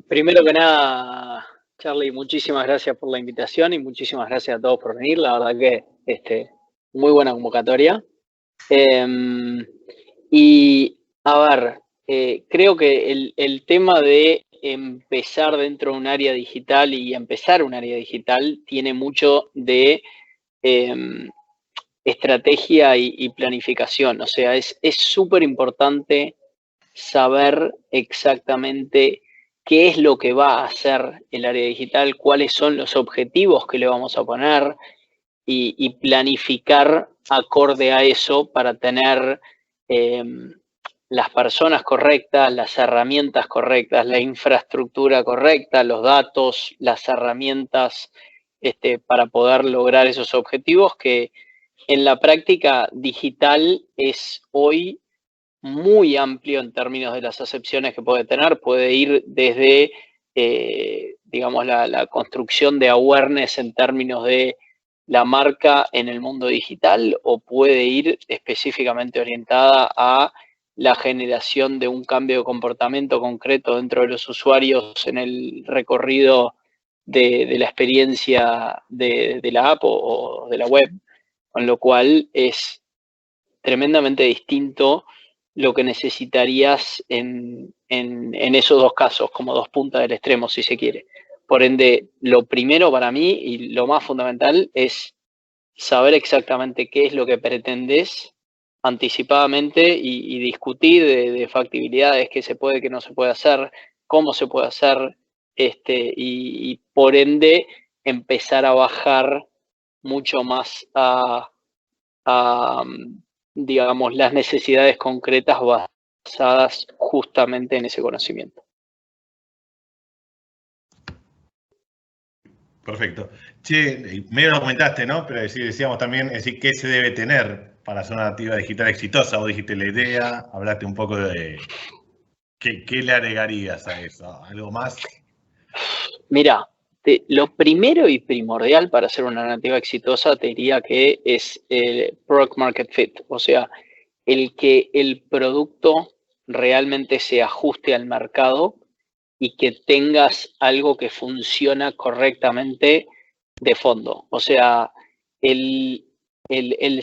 Primero que nada, Charlie, muchísimas gracias por la invitación y muchísimas gracias a todos por venir. La verdad que muy buena convocatoria. Y a ver, creo que el tema de empezar dentro de un área digital y empezar un área digital tiene mucho de estrategia y planificación. O sea, es súper importante saber exactamente qué es lo que va a hacer el área digital, cuáles son los objetivos que le vamos a poner y planificar acorde a eso para tener eh, las personas correctas, las herramientas correctas, la infraestructura correcta, los datos, las herramientas para poder lograr esos objetivos que en la práctica digital es hoy muy amplio en términos de las acepciones que puede tener. Puede ir desde, digamos, la construcción de awareness en términos de la marca en el mundo digital o puede ir específicamente orientada a la generación de un cambio de comportamiento concreto dentro de los usuarios en el recorrido de la experiencia de la app o de la web, con lo cual es tremendamente distinto lo que necesitarías en esos dos casos, como dos puntas del extremo, si se quiere. Por ende, lo primero para mí y lo más fundamental es saber exactamente qué es lo que pretendes anticipadamente y discutir de factibilidades, qué se puede, qué no se puede hacer, cómo se puede hacer, y por ende empezar a bajar mucho más a, digamos, las necesidades concretas basadas justamente en ese conocimiento. Perfecto. Che, medio lo comentaste, ¿no? Pero decíamos también, qué se debe tener para ser una nativa digital exitosa. Vos dijiste la idea, hablaste un poco de qué le agregarías a eso. ¿Algo más? Mira, lo primero y primordial para ser una nativa exitosa te diría que es el product market fit, o sea, el que el producto realmente se ajuste al mercado y que tengas algo que funciona correctamente de fondo. O sea, el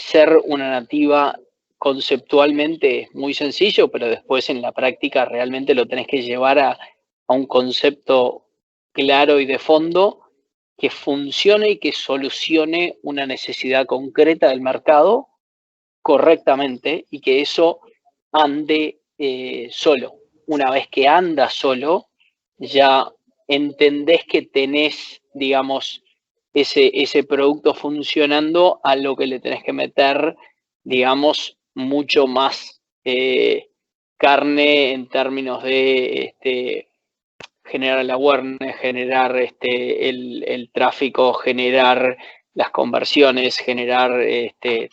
ser una nativa conceptualmente es muy sencillo, pero después en la práctica realmente lo tenés que llevar a un concepto claro y de fondo que funcione y que solucione una necesidad concreta del mercado correctamente y que eso ande solo. Una vez que anda solo, ya entendés que tenés, digamos, ese producto funcionando a lo que le tenés que meter, digamos, mucho más carne en términos de generar el awareness, generar el tráfico, generar las conversiones, generar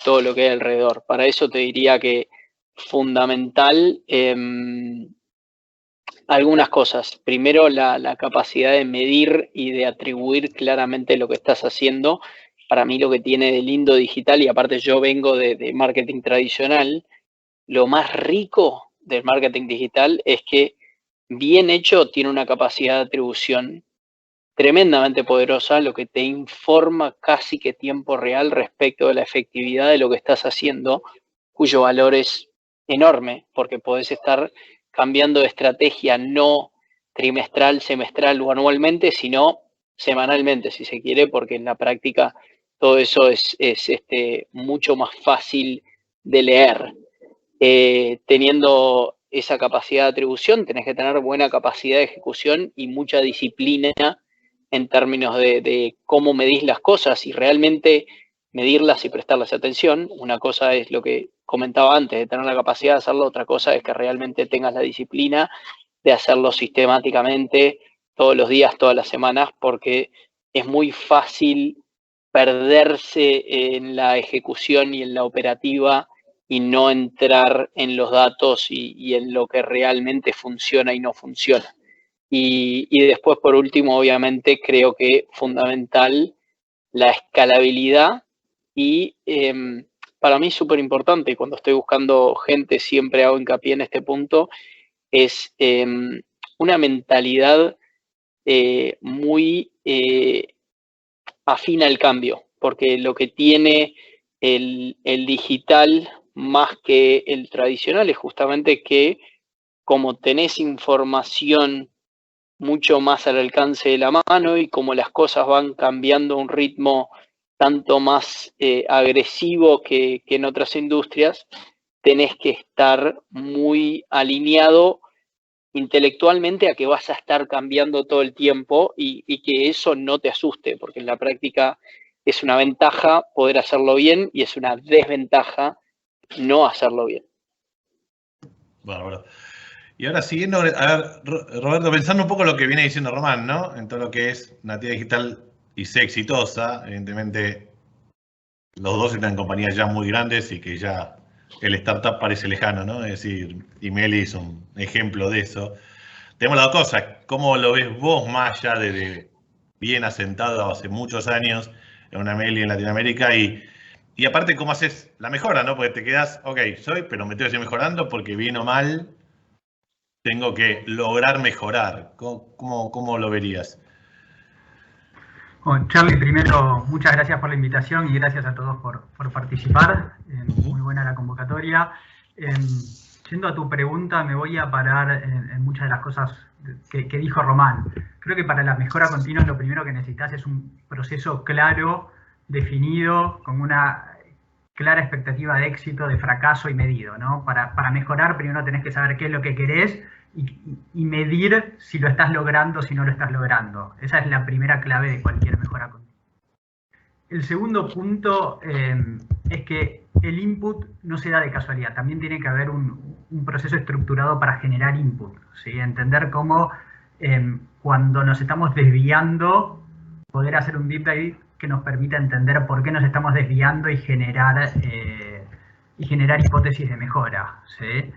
todo lo que hay alrededor. Para eso te diría que fundamental algunas cosas. Primero, la capacidad de medir y de atribuir claramente lo que estás haciendo. Para mí lo que tiene de lindo digital, y aparte yo vengo de marketing tradicional, lo más rico del marketing digital es que bien hecho tiene una capacidad de atribución tremendamente poderosa, lo que te informa casi que tiempo real respecto de la efectividad de lo que estás haciendo, cuyo valor es enorme, porque podés estar cambiando de estrategia no trimestral, semestral o anualmente, sino semanalmente, si se quiere, porque en la práctica todo eso es mucho más fácil de leer. Teniendo esa capacidad de atribución, tenés que tener buena capacidad de ejecución y mucha disciplina en términos de cómo medís las cosas y realmente medirlas y prestarles atención. Una cosa es lo que comentaba antes, de tener la capacidad de hacerlo, otra cosa es que realmente tengas la disciplina de hacerlo sistemáticamente, todos los días, todas las semanas, porque es muy fácil perderse en la ejecución y en la operativa y no entrar en los datos y en lo que realmente funciona y no funciona. Y después, por último, obviamente, creo que fundamental la escalabilidad y para mí súper importante, cuando estoy buscando gente siempre hago hincapié en este punto, es una mentalidad muy afín al cambio, porque lo que tiene el digital más que el tradicional es justamente que como tenés información mucho más al alcance de la mano y como las cosas van cambiando a un ritmo tanto más agresivo que en otras industrias, tenés que estar muy alineado intelectualmente a que vas a estar cambiando todo el tiempo y que eso no te asuste, porque en la práctica es una ventaja poder hacerlo bien y es una desventaja no hacerlo bien. Bueno. Y ahora siguiendo, a ver, Roberto, pensando un poco lo que viene diciendo Román, ¿no? En todo lo que es una actividad digital y ser exitosa, evidentemente los dos están en compañías ya muy grandes y que ya el startup parece lejano, ¿no? Es decir, Imeli es un ejemplo de eso. Tenemos las dos cosas, ¿cómo lo ves vos más allá de bien asentado hace muchos años en una Imeli en Latinoamérica y aparte cómo haces la mejora, ¿no? Porque te quedas, ok, pero me tengo que ir mejorando porque bien o mal tengo que lograr mejorar. ¿Cómo lo verías? Bueno, Charlie, primero, muchas gracias por la invitación y gracias a todos por participar. Muy buena la convocatoria. Yendo a tu pregunta, me voy a parar en muchas de las cosas que dijo Román. Creo que para la mejora continua lo primero que necesitas es un proceso claro, definido, con una clara expectativa de éxito, de fracaso y medido, ¿no? Para mejorar, primero tenés que saber qué es lo que querés y medir si lo estás logrando o si no lo estás logrando. Esa es la primera clave de cualquier mejora continua. El segundo punto es que el input no se da de casualidad. También tiene que haber un proceso estructurado para generar input, ¿sí? Entender cómo cuando nos estamos desviando, poder hacer un deep dive que nos permita entender por qué nos estamos desviando y generar hipótesis de mejora, ¿sí?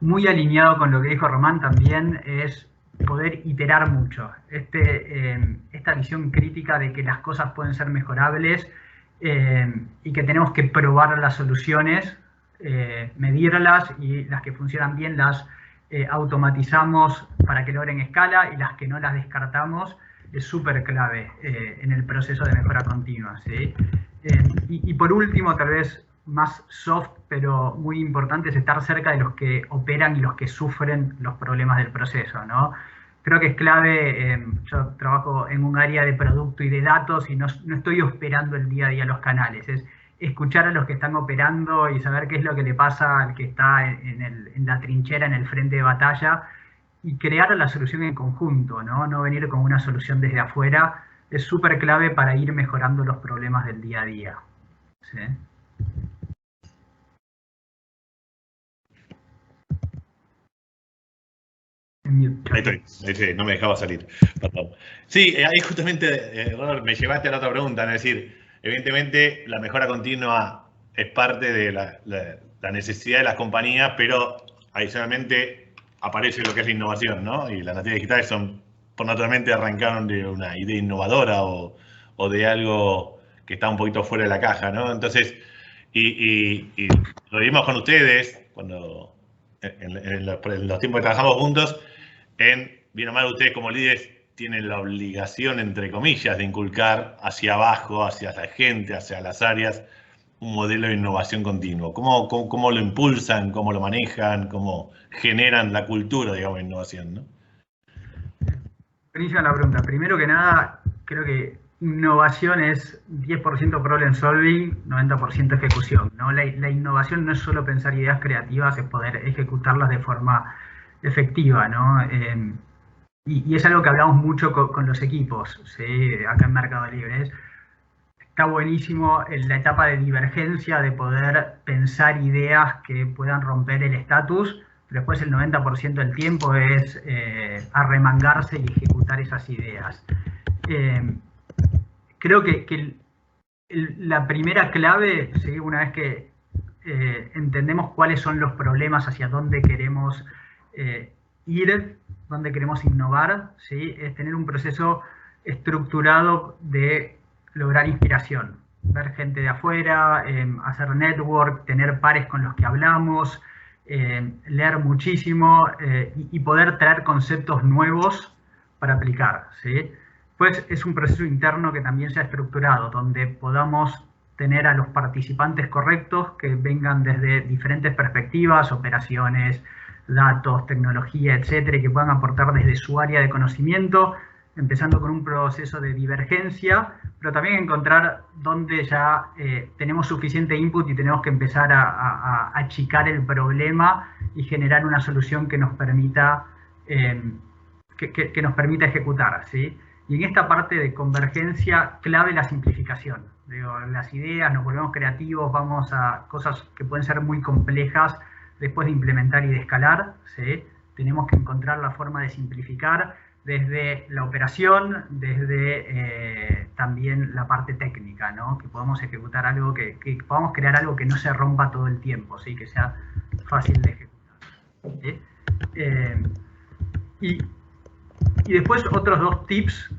Muy alineado con lo que dijo Román también es poder iterar mucho. Esta visión crítica de que las cosas pueden ser mejorables y que tenemos que probar las soluciones, medirlas y las que funcionan bien las automatizamos para que logren escala y las que no las descartamos es súper clave en el proceso de mejora continua, ¿sí? Y por último, tal vez más soft, pero muy importante, es estar cerca de los que operan y los que sufren los problemas del proceso, ¿no? Creo que es clave, yo trabajo en un área de producto y de datos y no estoy operando el día a día los canales, es escuchar a los que están operando y saber qué es lo que le pasa al que está en la trinchera, en el frente de batalla, y crear la solución en conjunto, ¿no? No venir con una solución desde afuera, es súper clave para ir mejorando los problemas del día a día, ¿sí? Ahí estoy, no me dejaba salir. Perdón. Sí, ahí justamente, Robert, me llevaste a la otra pregunta, es decir, evidentemente la mejora continua es parte de la necesidad de las compañías, pero adicionalmente aparece lo que es la innovación, ¿no? Y las nativas digitales por naturalmente arrancaron de una idea innovadora o de algo que está un poquito fuera de la caja, ¿no? Entonces, y lo vimos con ustedes cuando en los tiempos que trabajamos juntos, bien o mal, ustedes como líderes tienen la obligación, entre comillas, de inculcar hacia abajo, hacia la gente, hacia las áreas, un modelo de innovación continuo. ¿Cómo lo impulsan, cómo lo manejan, cómo generan la cultura, digamos, de innovación, ¿no? Buenísima la pregunta. Primero que nada, creo que innovación es 10% problem solving, 90% ejecución, ¿no? La innovación no es solo pensar ideas creativas, es poder ejecutarlas de forma efectiva, ¿no? Y es algo que hablamos mucho con los equipos, ¿sí? Acá en Mercado Libre. Está buenísimo en la etapa de divergencia de poder pensar ideas que puedan romper el estatus, pero después el 90% del tiempo es arremangarse y ejecutar esas ideas. Creo que la primera clave, ¿sí? Una vez que entendemos cuáles son los problemas, hacia dónde queremos ir, dónde queremos innovar, ¿sí? Es tener un proceso estructurado de lograr inspiración, ver gente de afuera, hacer network, tener pares con los que hablamos, leer muchísimo y poder traer conceptos nuevos para aplicar, ¿sí? Pues es un proceso interno que también se ha estructurado, donde podamos tener a los participantes correctos que vengan desde diferentes perspectivas, operaciones, datos, tecnología, etcétera, y que puedan aportar desde su área de conocimiento, empezando con un proceso de divergencia, pero también encontrar dónde ya tenemos suficiente input y tenemos que empezar a achicar el problema y generar una solución que nos permita, que nos permita ejecutar, ¿sí? Y en esta parte de convergencia, clave la simplificación. Digo, las ideas, nos volvemos creativos, vamos a cosas que pueden ser muy complejas después de implementar y de escalar, ¿sí? Tenemos que encontrar la forma de simplificar desde la operación, desde también la parte técnica, ¿no? Que podamos ejecutar algo, que podamos crear algo que no se rompa todo el tiempo, ¿sí? Que sea fácil de ejecutar, ¿sí? Y después otros dos tips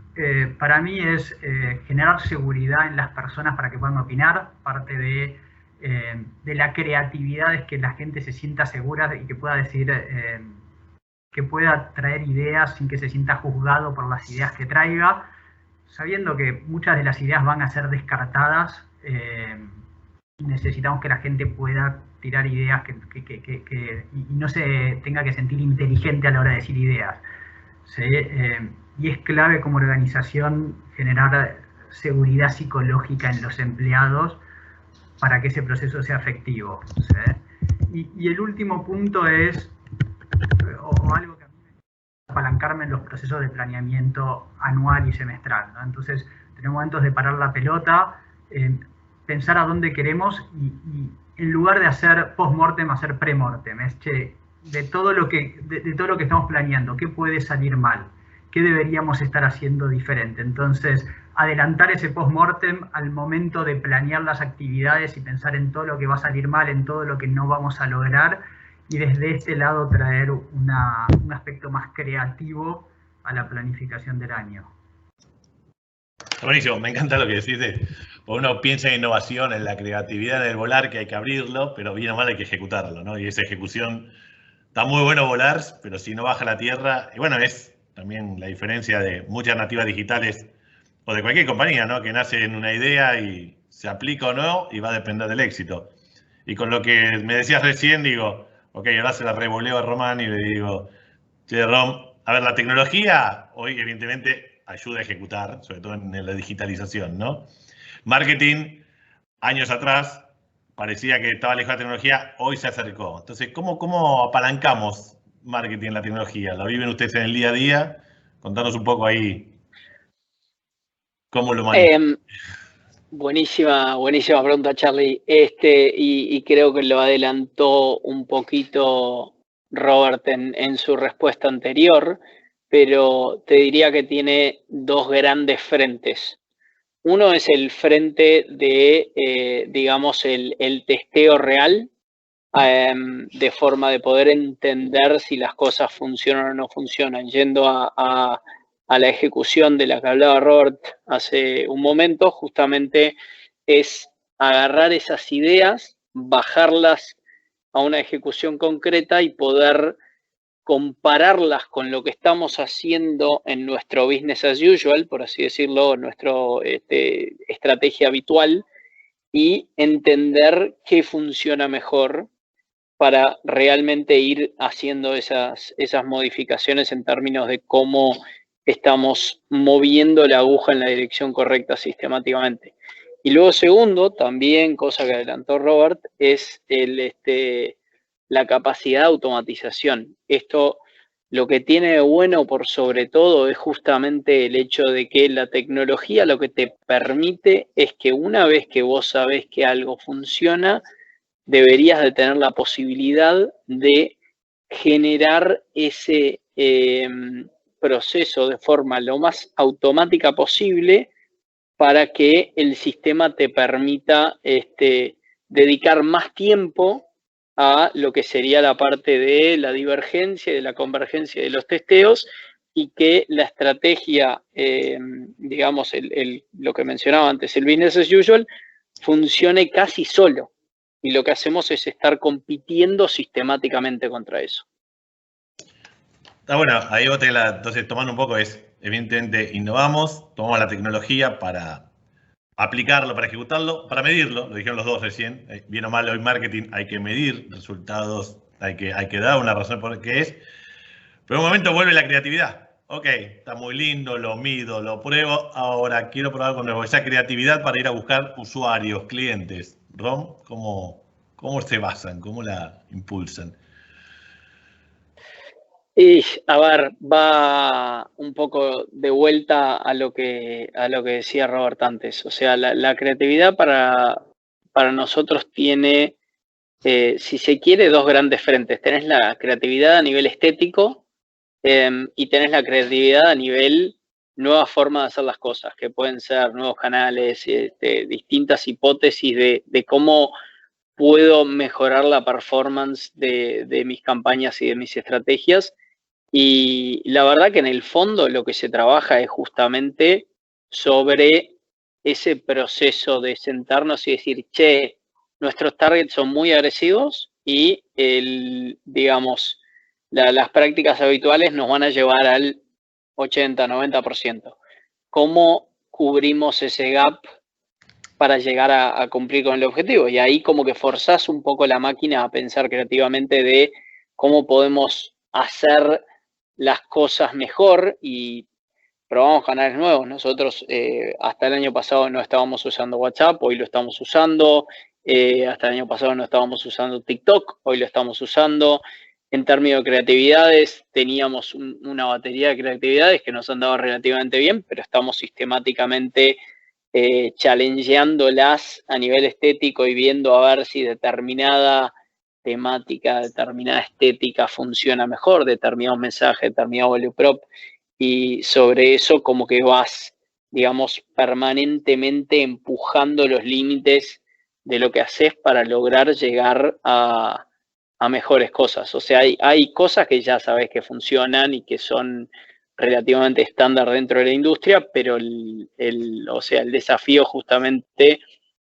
para mí es generar seguridad en las personas para que puedan opinar, parte de la creatividad es que la gente se sienta segura y que pueda decir, que pueda traer ideas sin que se sienta juzgado por las ideas que traiga, sabiendo que muchas de las ideas van a ser descartadas, necesitamos que la gente pueda tirar ideas y no se tenga que sentir inteligente a la hora de decir ideas. ¿Sí? Y es clave como organización generar seguridad psicológica en los empleados para que ese proceso sea efectivo, ¿sí? Y el último punto es, o algo que a mí me gusta, apalancarme en los procesos de planeamiento anual y semestral, ¿no? Entonces, tenemos momentos de parar la pelota, pensar a dónde queremos y en lugar de hacer post-mortem, hacer pre-mortem. De todo lo que estamos planeando, ¿qué puede salir mal? ¿Qué deberíamos estar haciendo diferente? Entonces, adelantar ese post-mortem al momento de planear las actividades y pensar en todo lo que va a salir mal, en todo lo que no vamos a lograr, y desde este lado traer un aspecto más creativo a la planificación del año. Buenísimo, me encanta lo que decís. Uno piensa en innovación, en la creatividad, en el volar, que hay que abrirlo, pero bien o mal hay que ejecutarlo, ¿no? Y esa ejecución, está muy bueno volar, pero si no baja la tierra, y bueno, es también la diferencia de muchas nativas digitales o de cualquier compañía, ¿no? Que nace en una idea y se aplica o no y va a depender del éxito. Y con lo que me decías recién, digo, ok, ahora se la revoleo a Román y le digo, che, Rom, a ver, la tecnología hoy evidentemente ayuda a ejecutar, sobre todo en la digitalización, ¿no? Marketing, años atrás, parecía que estaba lejos de la tecnología, hoy se acercó. Entonces, ¿cómo apalancamos marketing en la tecnología? ¿Lo viven ustedes en el día a día? Contanos un poco ahí cómo lo manejan. Buenísima pregunta, Charlie. Y creo que lo adelantó un poquito Robert en su respuesta anterior, pero te diría que tiene dos grandes frentes. Uno es el frente de, digamos, el testeo real, de forma de poder entender si las cosas funcionan o no funcionan, yendo a la ejecución de la que hablaba Robert hace un momento, justamente es agarrar esas ideas, bajarlas a una ejecución concreta y poder compararlas con lo que estamos haciendo en nuestro business as usual, por así decirlo, nuestra estrategia habitual, y entender qué funciona mejor para realmente ir haciendo esas modificaciones en términos de cómo estamos moviendo la aguja en la dirección correcta sistemáticamente. Y luego segundo, también, cosa que adelantó Robert, es la capacidad de automatización. Esto lo que tiene de bueno por sobre todo es justamente el hecho de que la tecnología lo que te permite es que una vez que vos sabés que algo funciona, deberías de tener la posibilidad de generar ese proceso de forma lo más automática posible para que el sistema te permita dedicar más tiempo a lo que sería la parte de la divergencia, de la convergencia de los testeos, y que la estrategia, digamos, lo que mencionaba antes, el business as usual, funcione casi solo. y lo que hacemos es estar compitiendo sistemáticamente contra eso. Está bueno, ahí vos entonces tomando un poco evidentemente innovamos, tomamos la tecnología para aplicarlo, para ejecutarlo, para medirlo, lo dijeron los dos recién, bien o mal hoy marketing hay que medir resultados, hay que dar una razón por qué es, pero en un momento vuelve la creatividad. Ok, está muy lindo, lo mido, lo pruebo, ahora quiero probar con nuevo. Esa creatividad para ir a buscar usuarios, clientes. Rom, ¿cómo se basan? ¿Cómo la impulsan? Y, a ver, va un poco de vuelta a lo que decía Robert antes. O sea, la creatividad para nosotros tiene, si se quiere, dos grandes frentes. Tenés la creatividad a nivel estético y tenés la creatividad a nivel nuevas formas de hacer las cosas, que pueden ser nuevos canales, distintas hipótesis de cómo puedo mejorar la performance de mis campañas y de mis estrategias. Y la verdad que en el fondo lo que se trabaja es justamente sobre ese proceso de sentarnos y decir, che, nuestros targets son muy agresivos y digamos, las prácticas habituales nos van a llevar al 80-90%. ¿Cómo cubrimos ese gap para llegar a cumplir con el objetivo? Y ahí como que forzás un poco la máquina a pensar creativamente de cómo podemos hacer las cosas mejor y probamos canales nuevos. Nosotros hasta el año pasado no estábamos usando WhatsApp, hoy lo estamos usando. Hasta el año pasado no estábamos usando TikTok, hoy lo estamos usando. En términos de creatividades, teníamos una batería de creatividades que nos andaba relativamente bien, pero estamos sistemáticamente challengeándolas a nivel estético y viendo a ver si determinada temática, determinada estética funciona mejor, determinado mensaje, determinado value prop, y sobre eso como que vas, digamos, permanentemente empujando los límites de lo que haces para lograr llegar a mejores cosas. O sea, hay cosas que ya sabes que funcionan y que son relativamente estándar dentro de la industria, pero o sea, el desafío justamente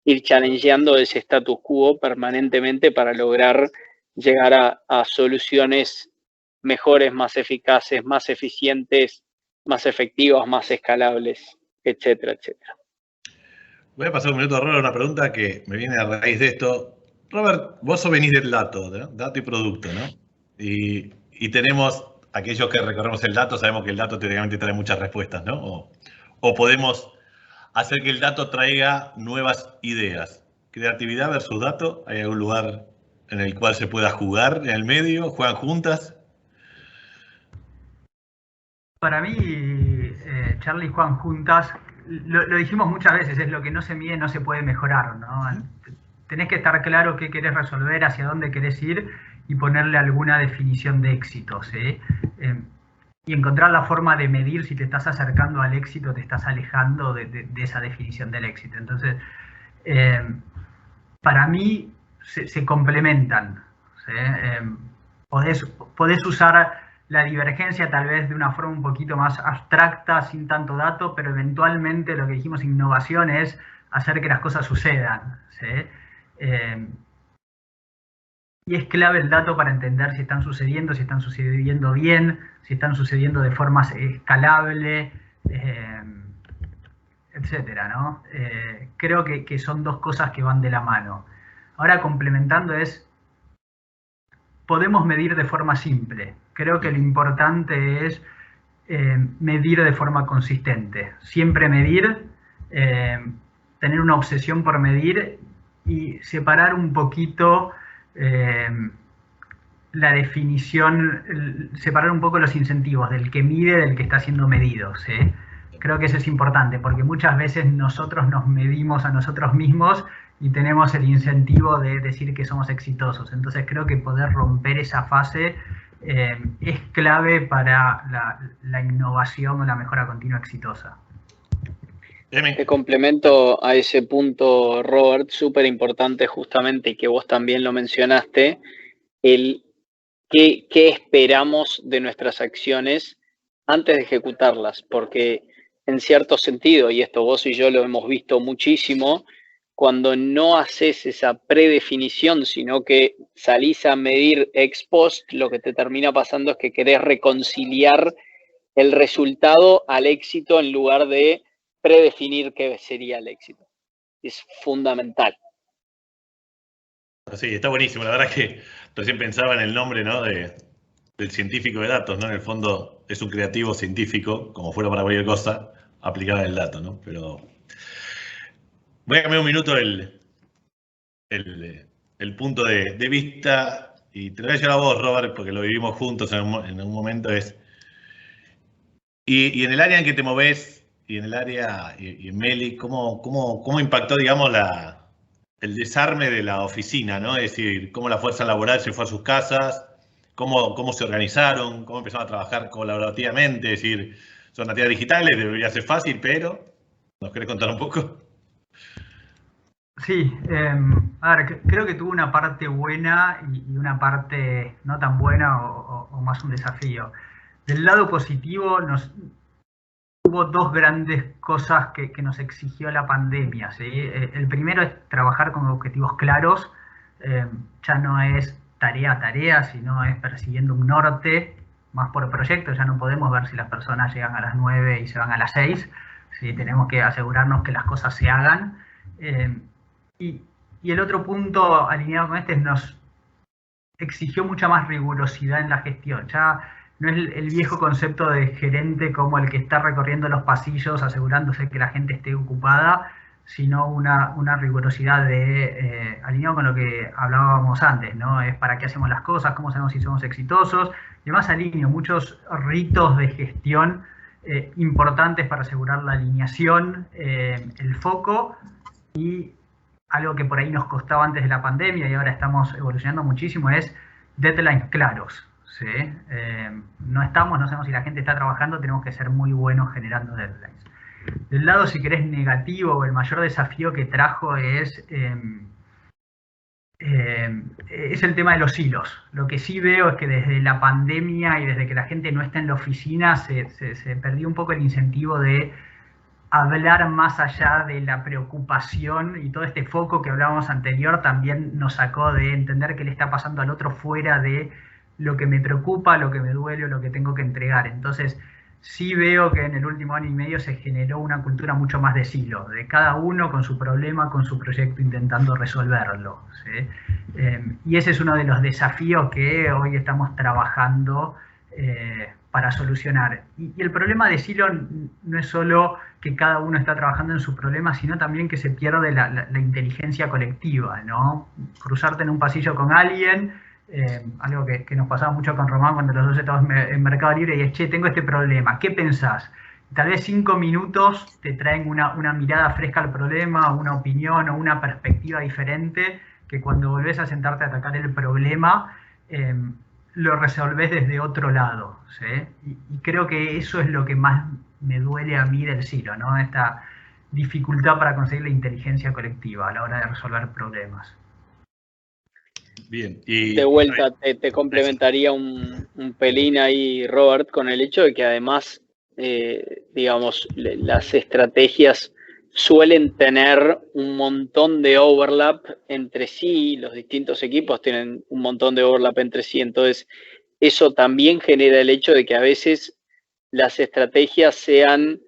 ir challengeando ese status quo permanentemente para lograr llegar a soluciones mejores, más eficaces, más eficientes, más efectivas, más escalables, etcétera, etcétera. Voy a pasar un minuto a Robert, una pregunta que me viene a raíz de esto. Robert, vos venís del dato, ¿no? Dato y producto, ¿no? Y tenemos, aquellos que recorremos el dato, sabemos que el dato teóricamente trae muchas respuestas, ¿no? O podemos hacer que el dato traiga nuevas ideas. Creatividad versus dato, ¿hay algún lugar en el cual se pueda jugar en el medio? ¿Juegan juntas? Para mí, Charlie y Juan juntas, lo dijimos muchas veces, es lo que no se mide no se puede mejorar, ¿no? Tenés que estar claro qué querés resolver, hacia dónde querés ir y ponerle alguna definición de éxito, ¿sí? Y encontrar la forma de medir si te estás acercando al éxito, te estás alejando de esa definición del éxito. Entonces, para mí se complementan, ¿sí? Podés usar la divergencia tal vez de una forma un poquito más abstracta, sin tanto dato, pero eventualmente lo que dijimos innovación es hacer que las cosas sucedan, ¿sí? Y es clave el dato para entender si están sucediendo bien, si están sucediendo de forma escalable, etcétera, ¿no? Creo que son dos cosas que van de la mano. Ahora, complementando podemos medir de forma simple. Creo que lo importante es medir de forma consistente. Siempre medir, tener una obsesión por medir y separar un poquito la definición, separar un poco los incentivos del que mide del que está siendo medido, ¿sí? Creo que eso es importante porque muchas veces nosotros nos medimos a nosotros mismos y tenemos el incentivo de decir que somos exitosos. Entonces creo que poder romper esa fase es clave para la innovación o la mejora continua exitosa. Te complemento a ese punto, Robert, súper importante justamente, y que vos también lo mencionaste, el qué esperamos de nuestras acciones antes de ejecutarlas, porque en cierto sentido, y esto vos y yo lo hemos visto muchísimo, cuando no haces esa predefinición, sino que salís a medir ex post, lo que te termina pasando es que querés reconciliar el resultado al éxito en lugar de predefinir qué sería el éxito. Es fundamental. Sí, está buenísimo. La verdad es que recién pensaba en el nombre, ¿no? del científico de datos, ¿no? En el fondo es un creativo científico, como fuera para cualquier cosa, aplicada al dato, ¿no? Pero voy a cambiar un minuto el punto de vista y te lo voy a decir a vos, Robert, porque lo vivimos juntos en un momento. Y en el área en que te movés, y en el área, y en Meli, ¿cómo impactó, digamos, el desarme de la oficina, ¿no? Es decir, cómo la fuerza laboral se fue a sus casas, cómo se organizaron, cómo empezaron a trabajar colaborativamente, es decir, son nativas digitales, debería ser fácil, pero ¿nos querés contar un poco? Sí, a ver, creo que tuvo una parte buena y una parte no tan buena o más un desafío. Del lado positivo, hubo dos grandes cosas que nos exigió la pandemia, ¿sí? El primero es trabajar con objetivos claros, ya no es tarea a tarea, sino es persiguiendo un norte, más por proyecto, ya no podemos ver si las personas llegan a las 9 y se van a las 6, ¿sí? Tenemos que asegurarnos que las cosas se hagan. Y el otro punto alineado con este nos exigió mucha más rigurosidad en la gestión. Ya no es el viejo concepto de gerente como el que está recorriendo los pasillos asegurándose que la gente esté ocupada, sino una rigurosidad alineado con lo que hablábamos antes, ¿no? Es para qué hacemos las cosas, cómo sabemos si somos exitosos. Y además alineo muchos ritos de gestión importantes para asegurar la alineación, el foco y algo que por ahí nos costaba antes de la pandemia y ahora estamos evolucionando muchísimo es deadlines claros. ¿Sí? No sabemos si la gente está trabajando, tenemos que ser muy buenos generando deadlines. Del lado, si querés, negativo, el mayor desafío que trajo es el tema de los hilos. Lo que sí veo es que desde la pandemia y desde que la gente no está en la oficina se perdió un poco el incentivo de hablar más allá de la preocupación, y todo este foco que hablábamos anterior también nos sacó de entender qué le está pasando al otro fuera de lo que me preocupa, lo que me duele o lo que tengo que entregar. Entonces sí veo que en el último año y medio se generó una cultura mucho más de silo, de cada uno con su problema, con su proyecto intentando resolverlo, ¿sí? Y ese es uno de los desafíos que hoy estamos trabajando para solucionar. Y el problema de silo no es solo que cada uno está trabajando en su problema, sino también que se pierde la inteligencia colectiva, ¿no? Cruzarte en un pasillo con alguien, algo que nos pasaba mucho con Román cuando los dos estábamos en Mercado Libre, y es, che, tengo este problema, ¿qué pensás? Tal vez 5 minutos te traen una mirada fresca al problema, una opinión o una perspectiva diferente, que cuando volvés a sentarte a atacar el problema, lo resolvés desde otro lado, ¿sí? Y creo que eso es lo que más me duele a mí del silo, ¿no? Esta dificultad para conseguir la inteligencia colectiva a la hora de resolver problemas. Bien. Y de vuelta, te complementaría un pelín ahí, Robert, con el hecho de que además, digamos, las estrategias suelen tener un montón de overlap entre sí, los distintos equipos tienen un montón de overlap entre sí, entonces eso también genera el hecho de que a veces las estrategias sean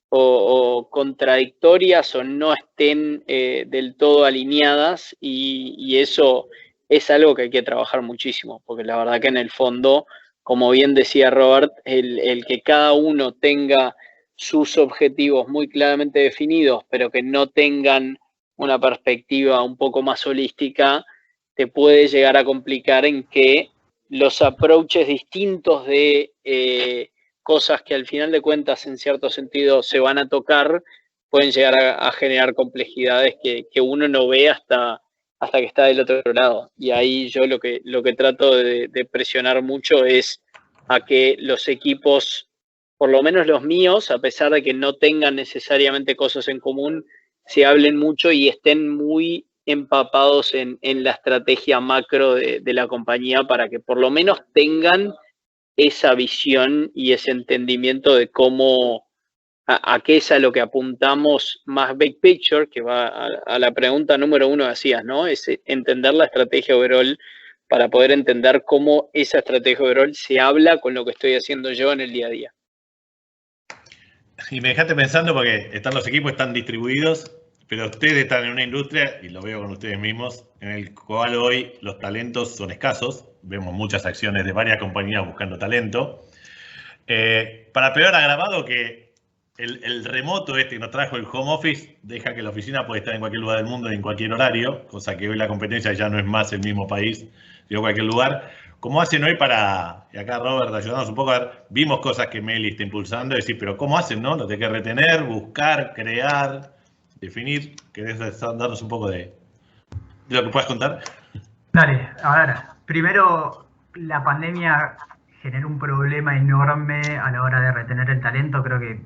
o contradictorias o no estén del todo alineadas y eso es algo que hay que trabajar muchísimo, porque la verdad que en el fondo, como bien decía Robert, el que cada uno tenga sus objetivos muy claramente definidos, pero que no tengan una perspectiva un poco más holística, te puede llegar a complicar en que los approaches distintos de cosas que al final de cuentas en cierto sentido se van a tocar, pueden llegar a generar complejidades que uno no ve hasta que está del otro lado. Y ahí yo lo que trato de presionar mucho es a que los equipos, por lo menos los míos, a pesar de que no tengan necesariamente cosas en común, se hablen mucho y estén muy empapados en la estrategia macro de la compañía para que por lo menos tengan esa visión y ese entendimiento de cómo a qué es a lo que apuntamos más big picture, que va a la pregunta número 1 que hacías, ¿no? Es entender la estrategia overall para poder entender cómo esa estrategia overall se habla con lo que estoy haciendo yo en el día a día. Y me dejaste pensando porque los equipos están distribuidos, pero ustedes están en una industria, y lo veo con ustedes mismos, en el cual hoy los talentos son escasos. Vemos muchas acciones de varias compañías buscando talento. Para peor agravado que el remoto que nos trajo el home office deja que la oficina puede estar en cualquier lugar del mundo y en cualquier horario, cosa que hoy la competencia ya no es más el mismo país, sino cualquier lugar. ¿Cómo hacen hoy para, y acá Robert, ayudarnos un poco a ver, vimos cosas que Meli está impulsando, decir, pero ¿cómo hacen, no? Lo tenés que retener, buscar, crear, definir. ¿Querés darnos un poco de lo que puedas contar? Dale, a ver, primero la pandemia generó un problema enorme a la hora de retener el talento. Creo que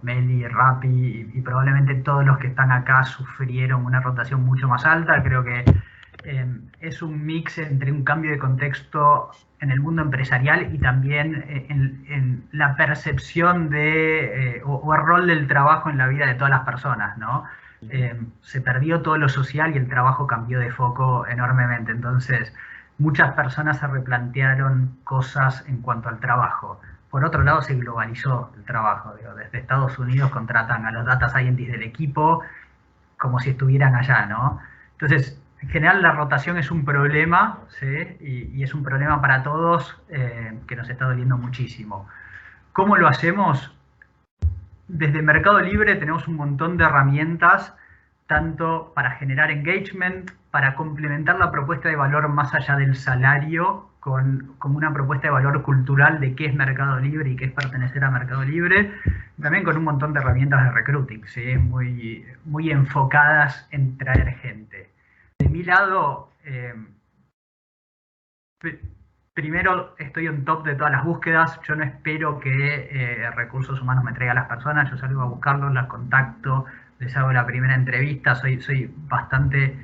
Meli, Rappi y probablemente todos los que están acá sufrieron una rotación mucho más alta. Creo que es un mix entre un cambio de contexto en el mundo empresarial y también en la percepción de o el rol del trabajo en la vida de todas las personas, ¿no? Se perdió todo lo social y el trabajo cambió de foco enormemente. Entonces, muchas personas se replantearon cosas en cuanto al trabajo. Por otro lado, se globalizó el trabajo. Desde Estados Unidos contratan a los data scientists del equipo como si estuvieran allá, ¿no? Entonces, en general la rotación es un problema, ¿sí? Y es un problema para todos que nos está doliendo muchísimo. ¿Cómo lo hacemos? Desde Mercado Libre tenemos un montón de herramientas, tanto para generar engagement, para complementar la propuesta de valor más allá del salario, con una propuesta de valor cultural de qué es Mercado Libre y qué es pertenecer a Mercado Libre, también con un montón de herramientas de recruiting, ¿sí? muy enfocadas en traer gente. De mi lado, primero estoy on top de todas las búsquedas. Yo no espero que recursos humanos me traiga a las personas. Yo salgo a buscarlos, las contacto, les hago la primera entrevista. Soy bastante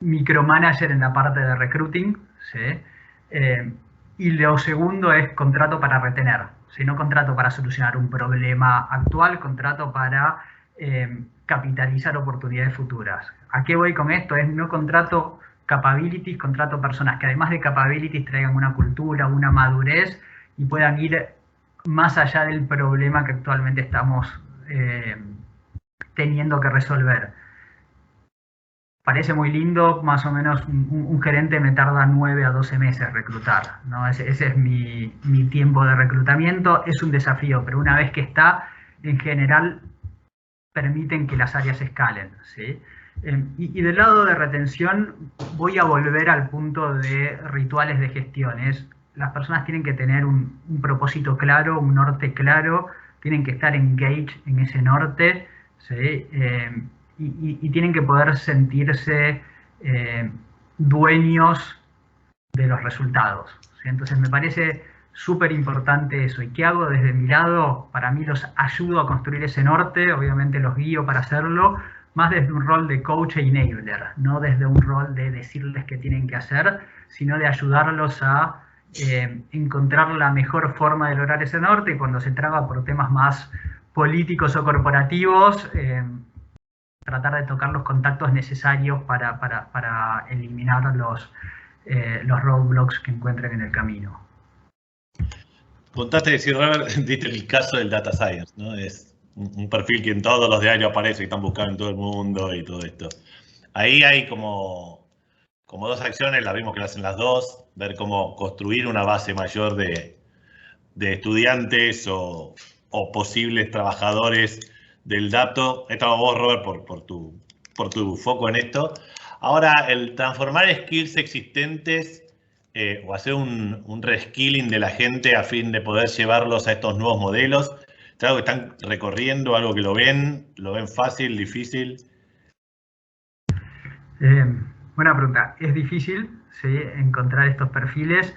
micromanager en la parte de recruiting, ¿sí? Y lo segundo es contrato para retener. Si no contrato para solucionar un problema actual, contrato para capitalizar oportunidades futuras. ¿A qué voy con esto? Es no contrato capabilities, contrato personas que además de capabilities traigan una cultura, una madurez y puedan ir más allá del problema que actualmente estamos teniendo que resolver. Parece muy lindo, más o menos un gerente me tarda 9 a 12 meses reclutar, ¿no? Ese es mi tiempo de reclutamiento. Es un desafío, pero una vez que está, en general, permiten que las áreas escalen, ¿sí? Y del lado de retención, voy a volver al punto de rituales de gestión. Las personas tienen que tener un propósito claro, un norte claro, tienen que estar engaged en ese norte, ¿sí? Y tienen que poder sentirse dueños de los resultados, ¿sí? Entonces me parece súper importante eso. ¿Y qué hago desde mi lado? Para mí los ayudo a construir ese norte, obviamente los guío para hacerlo, más desde un rol de coach e enabler, no desde un rol de decirles qué tienen que hacer, sino de ayudarlos a encontrar la mejor forma de lograr ese norte, y cuando se traba por temas más políticos o corporativos, tratar de tocar los contactos necesarios para eliminar los roadblocks que encuentren en el camino. Contaste, decir, Robert, diste el caso del data science, ¿no? Es un perfil que en todos los diarios aparece, y están buscando en todo el mundo y todo esto. Ahí hay como dos acciones, las vimos que las hacen las dos, ver cómo construir una base mayor de estudiantes o posibles trabajadores del dato. Estaba vos, Robert, por tu foco en esto. Ahora, el transformar skills existentes o hacer un reskilling de la gente a fin de poder llevarlos a estos nuevos modelos, ¿es algo que están recorriendo, algo que lo ven fácil, difícil? Buena pregunta. Es difícil, ¿sí?, encontrar estos perfiles.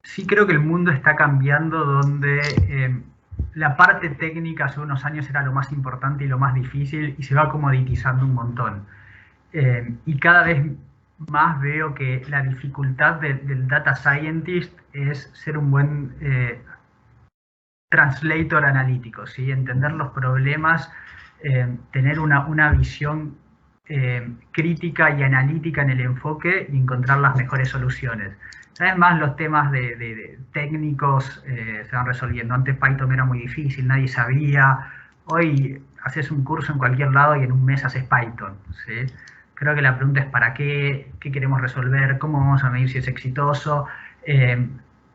Sí creo que el mundo está cambiando, donde la parte técnica hace unos años era lo más importante y lo más difícil, y se va comoditizando un montón. Y cada vez más veo que la dificultad del data scientist es ser un buen translator analítico, ¿sí? Entender los problemas, tener una visión crítica y analítica en el enfoque y encontrar las mejores soluciones. Cada vez más los temas de técnicos se van resolviendo. Antes Python era muy difícil, nadie sabía. Hoy haces un curso en cualquier lado y en un mes haces Python, ¿sí? Creo que la pregunta es ¿para qué? ¿Qué queremos resolver? ¿Cómo vamos a medir si es exitoso?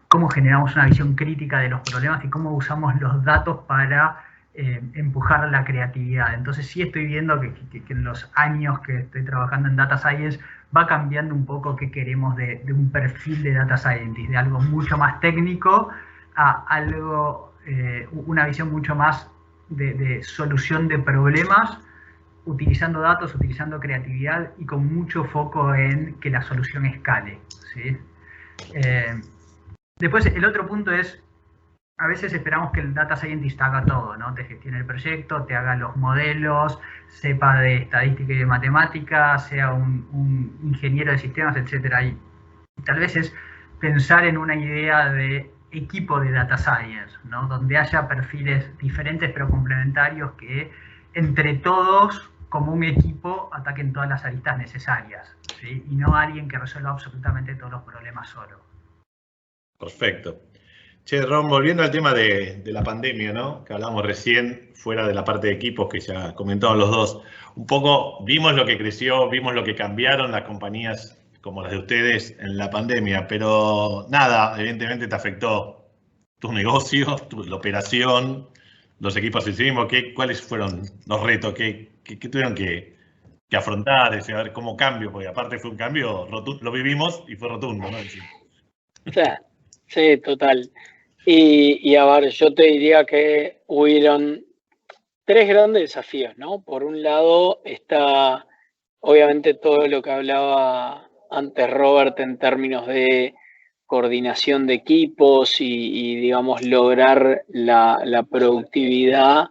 Cómo generamos una visión crítica de los problemas y cómo usamos los datos para empujar la creatividad. Entonces sí estoy viendo que en los años que estoy trabajando en Data Science va cambiando un poco qué queremos de un perfil de Data Scientist, de algo mucho más técnico a algo, una visión mucho más de solución de problemas, utilizando datos, utilizando creatividad y con mucho foco en que la solución escale, ¿sí? Después, el otro punto es, a veces esperamos que el data scientist haga todo, ¿no? Te gestione el proyecto, te haga los modelos, sepa de estadística y de matemática, sea un ingeniero de sistemas, etc. Y tal vez es pensar en una idea de equipo de data science, ¿no? Donde haya perfiles diferentes pero complementarios que entre todos, como un equipo, ataquen todas las aristas necesarias, ¿sí? Y no alguien que resuelva absolutamente todos los problemas solo. Perfecto. Che, Ron, volviendo al tema de la pandemia, ¿no? Que hablamos recién, fuera de la parte de equipos que ya comentaban los dos. Un poco vimos lo que creció, vimos lo que cambiaron las compañías como las de ustedes en la pandemia, pero nada, evidentemente te afectó tu negocio, la operación, los equipos en sí mismos. ¿Cuáles fueron los retos? ¿Qué tuvieron que afrontar? Es decir, a ver, ¿cómo cambio? Porque aparte fue un cambio rotundo, lo vivimos y fue rotundo, ¿no? Sí, total. Y a ver, yo te diría que hubieron 3 grandes desafíos, ¿no? Por un lado está obviamente todo lo que hablaba antes Robert en términos de coordinación de equipos y digamos, lograr la productividad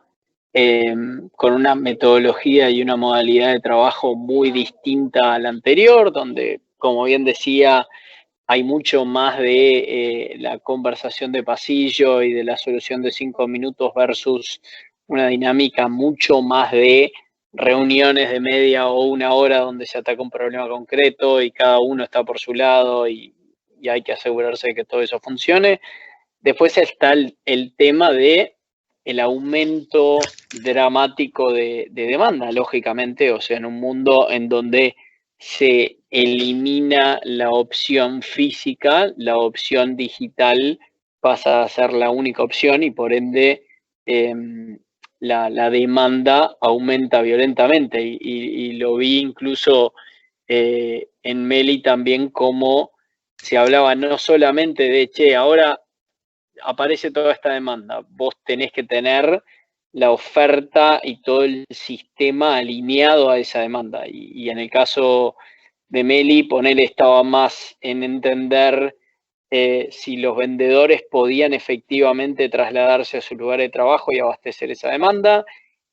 con una metodología y una modalidad de trabajo muy distinta a la anterior, donde, como bien decía, hay mucho más de la conversación de pasillo y de la solución de 5 minutos versus una dinámica mucho más de reuniones de media o una hora donde se ataca un problema concreto y cada uno está por su lado y hay que asegurarse de que todo eso funcione. Después está el tema de el aumento dramático de demanda, lógicamente, o sea, en un mundo en donde se elimina la opción física, la opción digital pasa a ser la única opción y por ende la demanda aumenta violentamente y lo vi incluso en Meli también como se hablaba no solamente de, che, ahora aparece toda esta demanda, vos tenés que tener la oferta y todo el sistema alineado a esa demanda. Y en el caso de Meli, ponele estaba más en entender si los vendedores podían efectivamente trasladarse a su lugar de trabajo y abastecer esa demanda.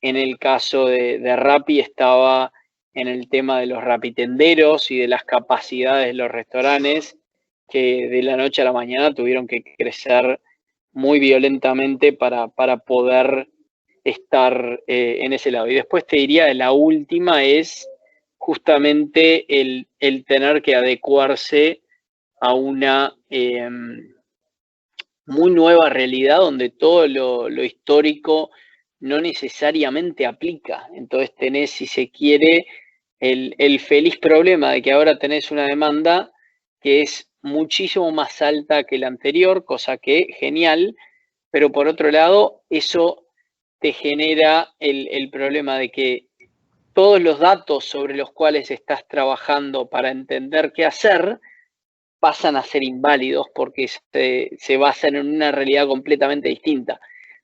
En el caso de Rappi estaba en el tema de los rapitenderos y de las capacidades de los restaurantes que de la noche a la mañana tuvieron que crecer muy violentamente para poder estar en ese lado. Y después te diría, la última es justamente el tener que adecuarse a una muy nueva realidad donde todo lo histórico no necesariamente aplica. Entonces tenés, si se quiere, el feliz problema de que ahora tenés una demanda que es muchísimo más alta que la anterior, cosa que genial, pero por otro lado, eso te genera el problema de que todos los datos sobre los cuales estás trabajando para entender qué hacer pasan a ser inválidos porque se basan en una realidad completamente distinta.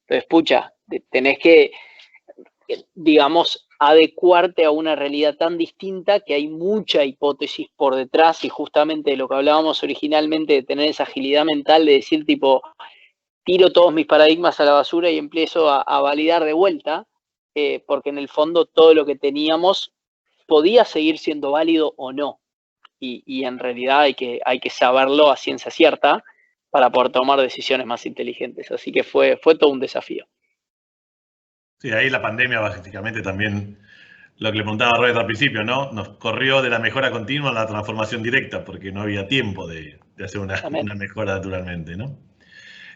Entonces, pucha, tenés que, digamos, adecuarte a una realidad tan distinta que hay mucha hipótesis por detrás y justamente de lo que hablábamos originalmente de tener esa agilidad mental de decir tipo, tiro todos mis paradigmas a la basura y empiezo a validar de vuelta, porque en el fondo todo lo que teníamos podía seguir siendo válido o no. Y en realidad hay que saberlo a ciencia cierta, poder tomar decisiones más inteligentes. Así que fue todo un desafío. Sí, ahí la pandemia básicamente también, lo que le preguntaba a Robert al principio, ¿no? Nos corrió de la mejora continua a la transformación directa, porque no había tiempo de hacer una mejora naturalmente, ¿no?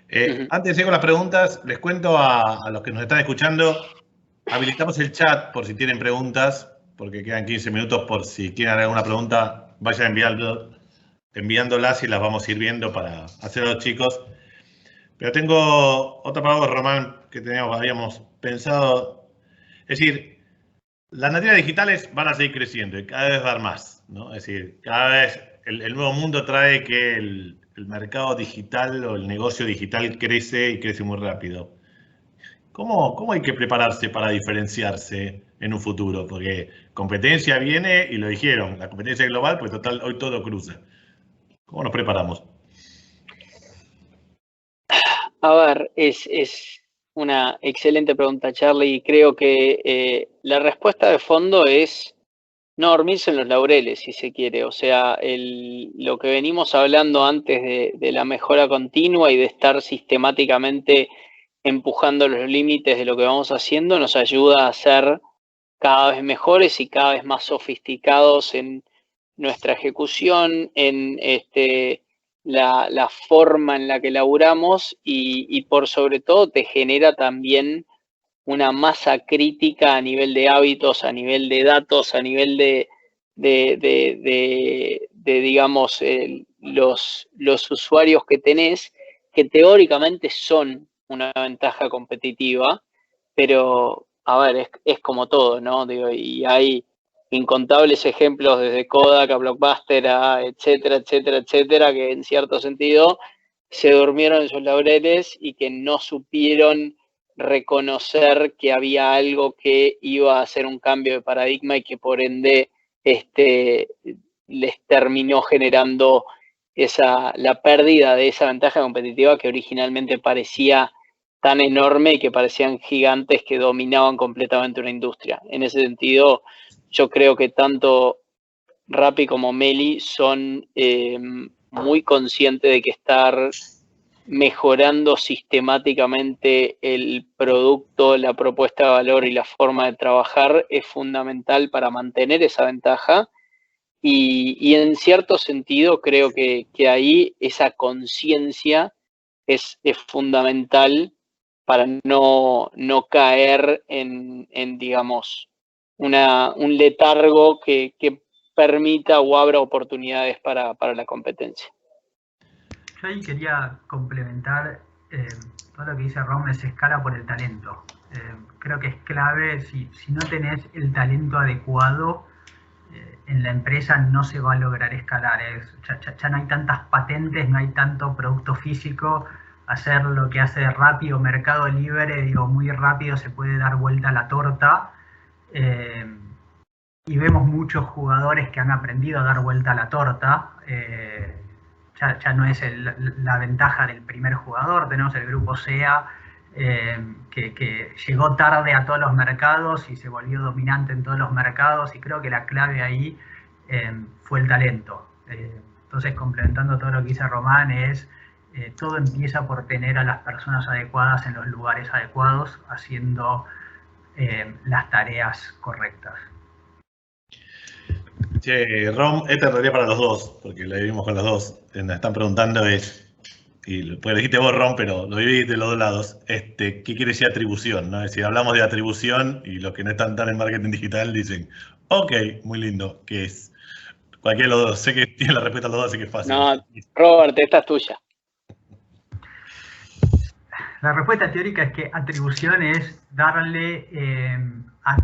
Antes de seguir con las preguntas, les cuento a los que nos están escuchando, habilitamos el chat por si tienen preguntas, porque quedan 15 minutos por si quieren alguna pregunta, vayan enviándolas y las vamos a ir viendo para hacer a los chicos. Pero tengo otra palabra, Román, que habíamos pensado. Es decir, las nativas digitales van a seguir creciendo y cada vez dar más, ¿no? Es decir, cada vez el nuevo mundo trae que el mercado digital o el negocio digital crece y crece muy rápido. ¿Cómo hay que prepararse para diferenciarse en un futuro? Porque competencia viene, y lo dijeron, la competencia global, pues total, hoy todo cruza. ¿Cómo nos preparamos? A ver, es una excelente pregunta, Charlie, y creo que la respuesta de fondo es no dormirse en los laureles, si se quiere. O sea, lo que venimos hablando antes de la mejora continua y de estar sistemáticamente empujando los límites de lo que vamos haciendo, nos ayuda a ser cada vez mejores y cada vez más sofisticados en nuestra ejecución, en la forma en la que laburamos y por sobre todo te genera también una masa crítica a nivel de hábitos, a nivel de datos, a nivel de digamos, los usuarios que tenés, que teóricamente son una ventaja competitiva, pero, a ver, es como todo, ¿no? Digo, y hay incontables ejemplos desde Kodak a Blockbuster a etcétera, etcétera, etcétera, que en cierto sentido se durmieron en sus laureles y que no supieron reconocer que había algo que iba a hacer un cambio de paradigma y que por ende les terminó generando la pérdida de esa ventaja competitiva que originalmente parecía tan enorme y que parecían gigantes que dominaban completamente una industria. En ese sentido, yo creo que tanto Rappi como Meli son muy conscientes de que estar mejorando sistemáticamente el producto, la propuesta de valor y la forma de trabajar es fundamental para mantener esa ventaja y en cierto sentido creo que ahí esa conciencia es fundamental para no caer en digamos, un letargo que permita o abra oportunidades para la competencia. Yo ahí quería complementar todo lo que dice Rom, es escala por el talento. Creo que es clave, si no tenés el talento adecuado en la empresa no se va a lograr escalar. Ya no hay tantas patentes, no hay tanto producto físico. Hacer lo que hace Rappi o Mercado Libre, digo, muy rápido se puede dar vuelta a la torta. Y vemos muchos jugadores que han aprendido a dar vuelta a la torta. Ya no es la ventaja del primer jugador. Tenemos el grupo SEA, que llegó tarde a todos los mercados y se volvió dominante en todos los mercados, y creo que la clave ahí fue el talento. Entonces, complementando todo lo que dice Román, todo empieza por tener a las personas adecuadas en los lugares adecuados, haciendo las tareas correctas. Che, Rom, esta es realidad para los dos, porque la vivimos con los dos. Nos están preguntando y pues lo dijiste vos, Ron, pero lo viví de los dos lados, ¿qué quiere decir atribución? ¿No? Es decir, hablamos de atribución y los que no están tan en marketing digital dicen, ok, muy lindo, ¿qué es? Cualquiera de los dos, sé que tiene la respuesta a los dos, así que es fácil. No, Robert, esta es tuya. La respuesta teórica es que atribución es darle a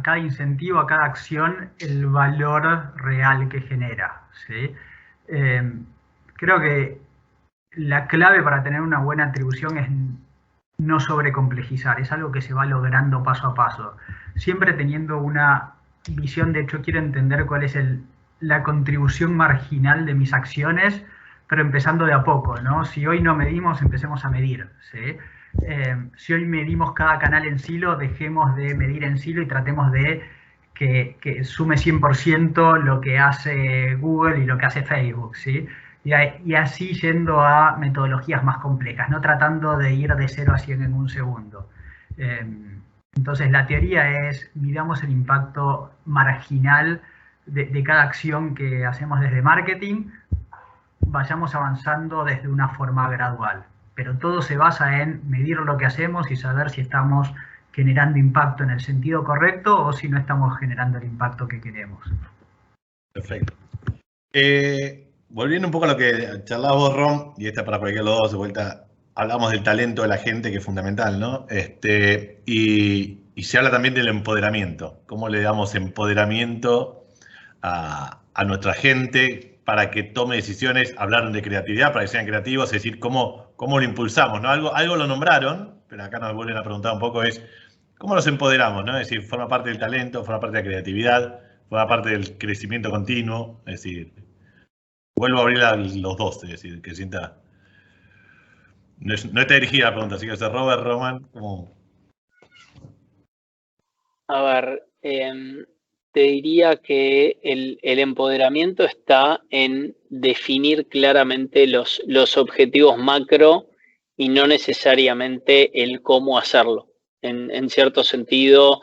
cada incentivo, a cada acción, el valor real que genera, ¿sí? Creo que la clave para tener una buena atribución es no sobrecomplejizar, es algo que se va logrando paso a paso. Siempre teniendo una visión de hecho, quiero entender cuál es la contribución marginal de mis acciones, pero empezando de a poco, ¿no? Si hoy no medimos, empecemos a medir, ¿sí? Si hoy medimos cada canal en silo, dejemos de medir en silo y tratemos de que sume 100% lo que hace Google y lo que hace Facebook, ¿sí? Y así yendo a metodologías más complejas, no tratando de ir de 0 a 100 en un segundo. Entonces la teoría es, midamos el impacto marginal de cada acción que hacemos desde marketing, vayamos avanzando desde una forma gradual. Pero todo se basa en medir lo que hacemos y saber si estamos generando impacto en el sentido correcto o si no estamos generando el impacto que queremos. Perfecto. Volviendo un poco a lo que charlabas vos, Rom, y esta para cualquiera de los dos, de vuelta, hablamos del talento de la gente, que es fundamental, ¿no? Y se habla también del empoderamiento. ¿Cómo le damos empoderamiento a nuestra gente para que tome decisiones? Hablaron de creatividad, para que sean creativos, es decir, ¿cómo lo impulsamos, ¿no? Algo lo nombraron, pero acá nos vuelven a preguntar un poco, es ¿cómo los empoderamos, ¿no? Es decir, forma parte del talento, forma parte de la creatividad, forma parte del crecimiento continuo, es decir, vuelvo a abrir a los dos, es decir, que sienta... No está dirigida la pregunta, así que Robert, Roman, ¿cómo? A ver, te diría que el empoderamiento está en definir claramente los objetivos macro y no necesariamente el cómo hacerlo. En cierto sentido,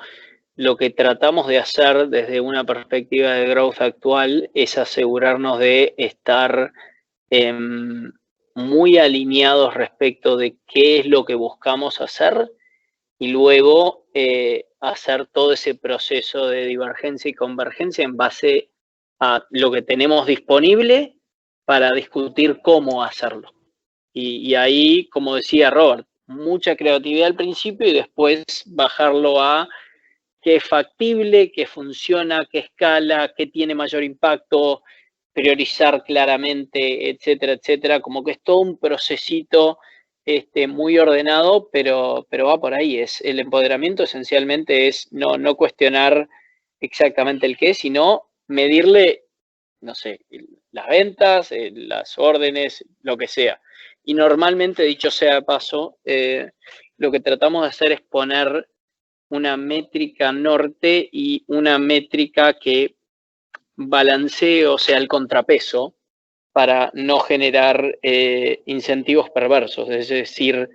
lo que tratamos de hacer desde una perspectiva de growth actual es asegurarnos de estar muy alineados respecto de qué es lo que buscamos hacer y luego hacer todo ese proceso de divergencia y convergencia en base a lo que tenemos disponible para discutir cómo hacerlo. Y ahí, como decía Robert, mucha creatividad al principio y después bajarlo a qué es factible, qué funciona, qué escala, qué tiene mayor impacto, priorizar claramente, etcétera, etcétera. Como que es todo un procesito muy ordenado, pero va por ahí. El empoderamiento esencialmente es no cuestionar exactamente el qué, sino medirle, no sé, las ventas, las órdenes, lo que sea. Y normalmente, dicho sea de paso, lo que tratamos de hacer es poner una métrica norte y una métrica que balancee, o sea, el contrapeso, para no generar incentivos perversos. Es decir,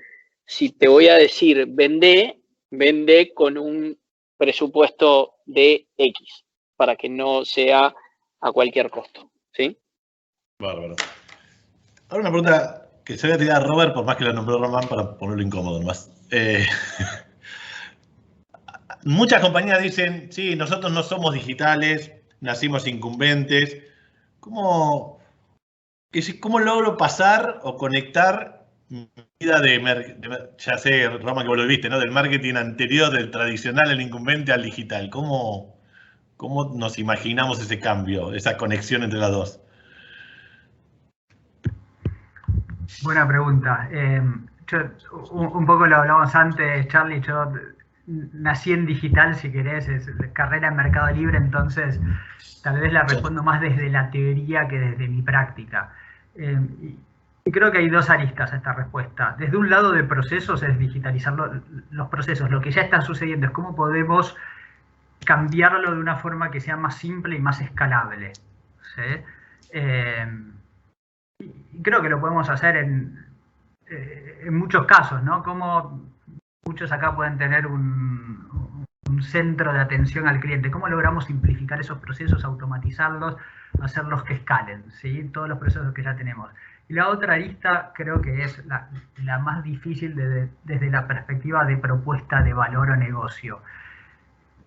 si te voy a decir vende con un presupuesto de X, para que no sea a cualquier costo, ¿sí? Bárbaro. Ahora una pregunta que se voy a tirar a Robert, por más que la nombró Román, para ponerlo incómodo nomás. Muchas compañías dicen, sí, nosotros no somos digitales, nacimos incumbentes. ¿Cómo logro pasar o conectar mi vida ya sé, Roma, que vos lo viste, ¿no? Del marketing anterior, del tradicional, el incumbente, al digital? ¿Cómo nos imaginamos ese cambio, esa conexión entre las dos? Buena pregunta. Un poco lo hablamos antes, Charlie. Yo nací en digital, si querés, es carrera en Mercado Libre, entonces tal vez la respondo más desde la teoría que desde mi práctica. Y creo que hay dos aristas a esta respuesta. Desde un lado de procesos es digitalizar los procesos, lo que ya está sucediendo, es cómo podemos cambiarlo de una forma que sea más simple y más escalable, ¿sí? Y creo que lo podemos hacer en muchos casos, ¿no? Como muchos acá pueden tener un centro de atención al cliente. ¿Cómo logramos simplificar esos procesos, automatizarlos, hacerlos que escalen, ¿sí? Todos los procesos que ya tenemos. Y la otra arista creo que es la más difícil desde la perspectiva de propuesta de valor o negocio.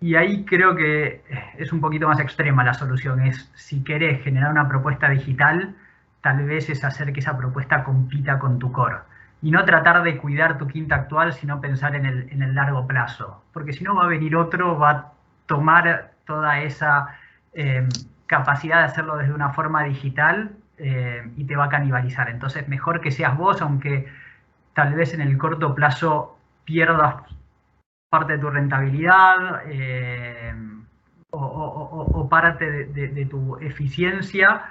Y ahí creo que es un poquito más extrema la solución. Es, si querés generar una propuesta digital, tal vez es hacer que esa propuesta compita con tu core. Y no tratar de cuidar tu quinta actual, sino pensar en el largo plazo. Porque si no va a venir otro, va a tomar toda esa capacidad de hacerlo desde una forma digital y te va a canibalizar. Entonces, mejor que seas vos, aunque tal vez en el corto plazo pierdas parte de tu rentabilidad o parte de tu eficiencia,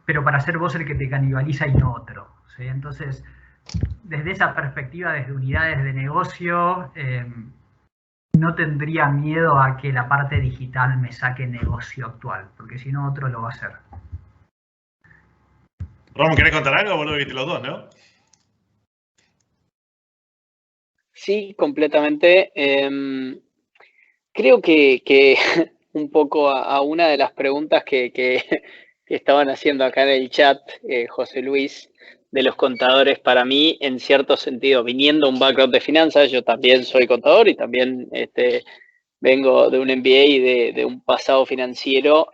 pero para ser vos el que te canibaliza y no otro, ¿sí? Entonces, desde esa perspectiva, desde unidades de negocio, no tendría miedo a que la parte digital me saque negocio actual, porque si no otro lo va a hacer. Ron, ¿querés contar algo? Vos lo viste los dos, ¿no? Sí, completamente. Creo que un poco a una de las preguntas que estaban haciendo acá en el chat, José Luis, de los contadores, para mí, en cierto sentido, viniendo un background de finanzas, yo también soy contador y también vengo de un MBA y de un pasado financiero,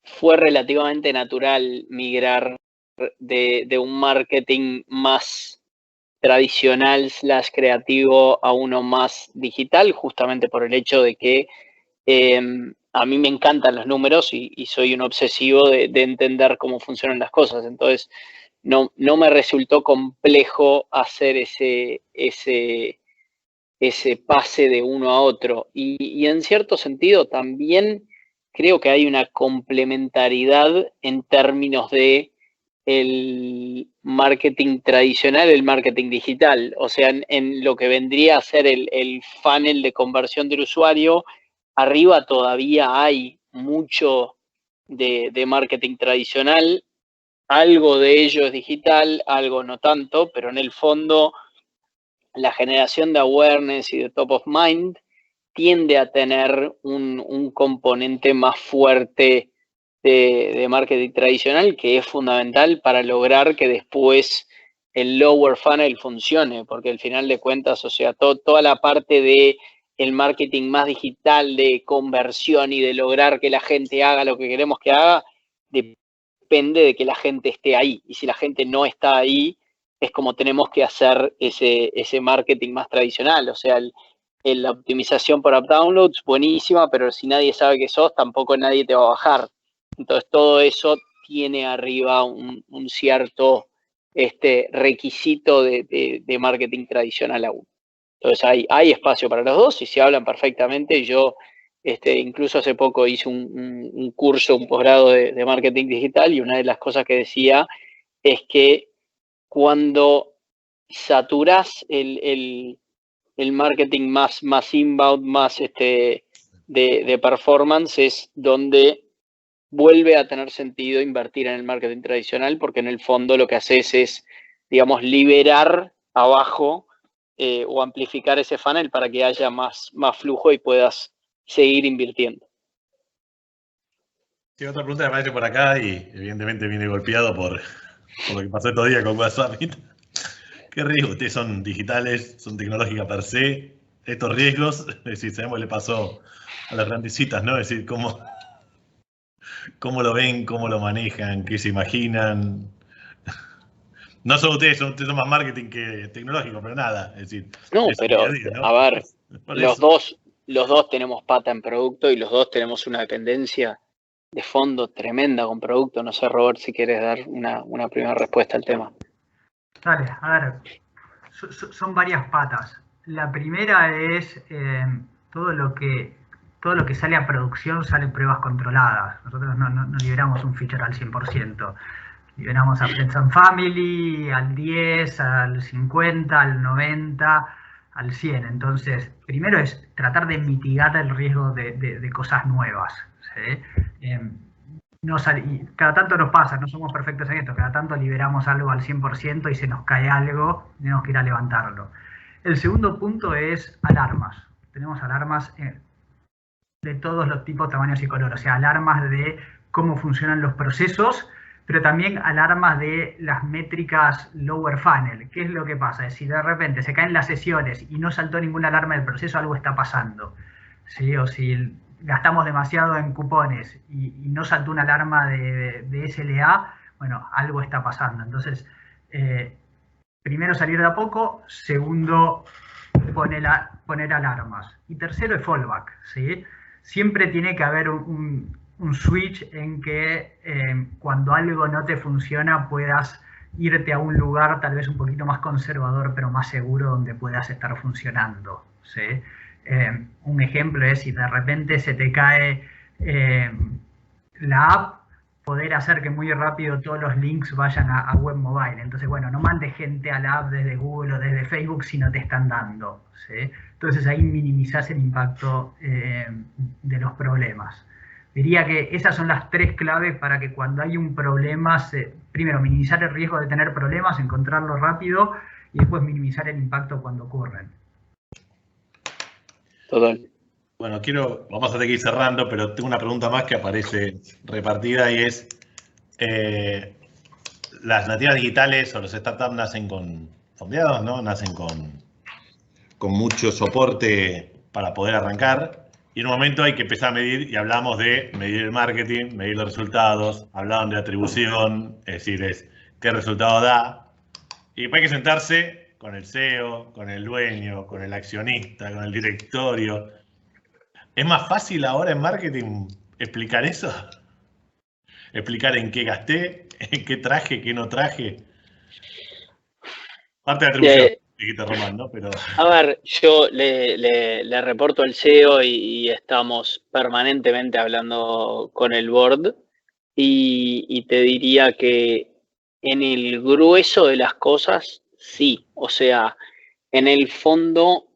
fue relativamente natural migrar de un marketing más tradicional / creativo a uno más digital, justamente por el hecho de que a mí me encantan los números y soy un obsesivo de entender cómo funcionan las cosas. Entonces, no me resultó complejo hacer ese pase de uno a otro. Y en cierto sentido también creo que hay una complementariedad en términos de el marketing tradicional, el marketing digital. O sea, en lo que vendría a ser el funnel de conversión del usuario, arriba todavía hay mucho de marketing tradicional, algo de ello es digital, algo no tanto, pero en el fondo la generación de awareness y de top of mind tiende a tener un componente más fuerte de marketing tradicional, que es fundamental para lograr que después el lower funnel funcione, porque al final de cuentas, o sea, toda la parte de el marketing más digital, de conversión y de lograr que la gente haga lo que queremos que haga, depende de que la gente esté ahí. Y si la gente no está ahí, es como tenemos que hacer ese marketing más tradicional. O sea, la optimización por app downloads, buenísima, pero si nadie sabe que sos, tampoco nadie te va a bajar. Entonces, todo eso tiene arriba un cierto requisito de marketing tradicional aún. Entonces, hay espacio para los dos y se hablan perfectamente. Yo incluso hace poco hice un curso, un posgrado de marketing digital, y una de las cosas que decía es que cuando saturas el marketing más inbound, más de performance, es donde vuelve a tener sentido invertir en el marketing tradicional, porque en el fondo lo que haces es, digamos, liberar abajo o amplificar ese funnel para que haya más flujo y puedas seguir invirtiendo. Sí, otra pregunta que me aparece por acá y evidentemente viene golpeado por lo que pasó estos días con WhatsApp. ¿Qué riesgos ustedes son digitales, son tecnológicas per se? Estos riesgos, es decir, sabemos que le pasó a las grandecitas, ¿no? Es decir, ¿cómo lo ven, cómo lo manejan, qué se imaginan? No son ustedes son más marketing que tecnológico, pero nada. Es decir, no, pero día, ¿no? A ver, los dos tenemos pata en producto y los dos tenemos una dependencia de fondo tremenda con producto. No sé, Robert, si quieres dar una primera respuesta al tema. Dale, a ver, son varias patas. La primera es todo lo que sale a producción sale en pruebas controladas. Nosotros no liberamos un feature al 100%. Liberamos a Friends and Family, al 10, al 50, al 90, al 100. Entonces, primero es tratar de mitigar el riesgo de cosas nuevas, ¿sí? Cada tanto nos pasa, no somos perfectos en esto, cada tanto liberamos algo al 100% y se nos cae algo, tenemos que ir a levantarlo. El segundo punto es alarmas. Tenemos alarmas de todos los tipos, tamaños y colores, o sea, alarmas de cómo funcionan los procesos, pero también alarmas de las métricas lower funnel. ¿Qué es lo que pasa? Si de repente se caen las sesiones y no saltó ninguna alarma del proceso, algo está pasando, ¿sí? O si gastamos demasiado en cupones y no saltó una alarma de SLA, bueno, algo está pasando. Entonces, primero salir de a poco, segundo poner alarmas, y tercero es fallback, ¿sí? Siempre tiene que haber un switch en que cuando algo no te funciona puedas irte a un lugar tal vez un poquito más conservador pero más seguro donde puedas estar funcionando, ¿sí? Un ejemplo es si de repente se te cae la app, poder hacer que muy rápido todos los links vayan a web mobile. Entonces, bueno, no mandes gente a la app desde Google o desde Facebook si no te están dando, ¿sí? Entonces ahí minimizás el impacto de los problemas. Diría que esas son las 3 claves para que cuando hay un problema, primero minimizar el riesgo de tener problemas, encontrarlo rápido y después minimizar el impacto cuando ocurren. Total. Bueno, vamos a tener que ir cerrando, pero tengo una pregunta más que aparece repartida y es, las nativas digitales o los startups nacen fondeados, ¿no? Nacen con mucho soporte para poder arrancar. Y en un momento hay que empezar a medir, y hablamos de medir el marketing, medir los resultados, hablaban de atribución, es decir, qué resultado da. Y después hay que sentarse con el CEO, con el dueño, con el accionista, con el directorio. ¿Es más fácil ahora en marketing explicar eso? ¿Explicar en qué gasté, en qué traje, qué no traje? Parte de atribución, dijiste Román, ¿no? Pero... A ver, yo le reporto al CEO y estamos permanentemente hablando con el board y te diría que en el grueso de las cosas, sí. O sea, en el fondo,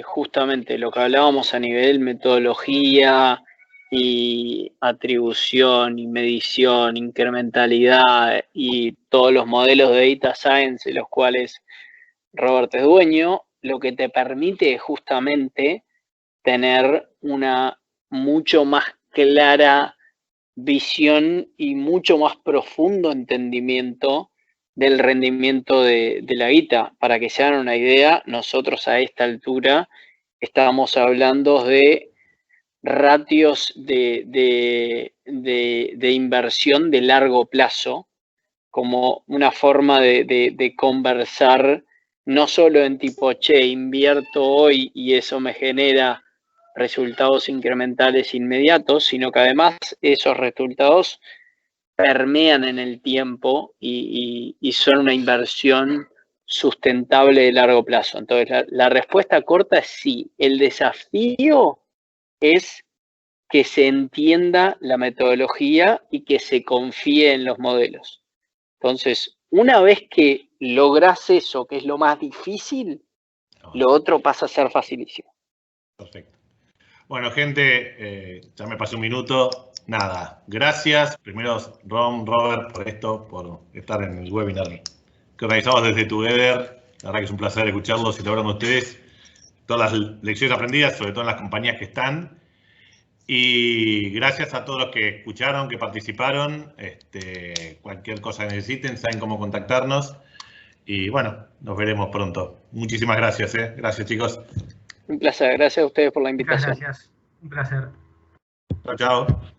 justamente lo que hablábamos a nivel metodología y atribución y medición, incrementalidad y todos los modelos de data science de los cuales Robert es dueño, lo que te permite justamente tener una mucho más clara visión y mucho más profundo entendimiento del rendimiento de la guita. Para que se hagan una idea, nosotros a esta altura estábamos hablando de ratios de inversión de largo plazo como una forma de conversar no solo en tipo, che, invierto hoy y eso me genera resultados incrementales inmediatos, sino que además esos resultados permean en el tiempo y son una inversión sustentable de largo plazo. Entonces, la respuesta corta es sí. El desafío es que se entienda la metodología y que se confíe en los modelos. Entonces, una vez que logras eso, que es lo más difícil, lo otro pasa a ser facilísimo. Perfecto. Bueno, gente, ya me pasé un minuto. Nada, gracias. Primero, Robert, por esto, por estar en el webinar que organizamos desde Together. La verdad que es un placer escucharlos y hablar con ustedes. Todas las lecciones aprendidas, sobre todo en las compañías que están. Y gracias a todos los que escucharon, que participaron. Cualquier cosa que necesiten, saben cómo contactarnos. Y bueno, nos veremos pronto. Muchísimas gracias. Gracias, chicos. Un placer. Gracias a ustedes por la invitación. Muchas gracias. Un placer. Chao, chao.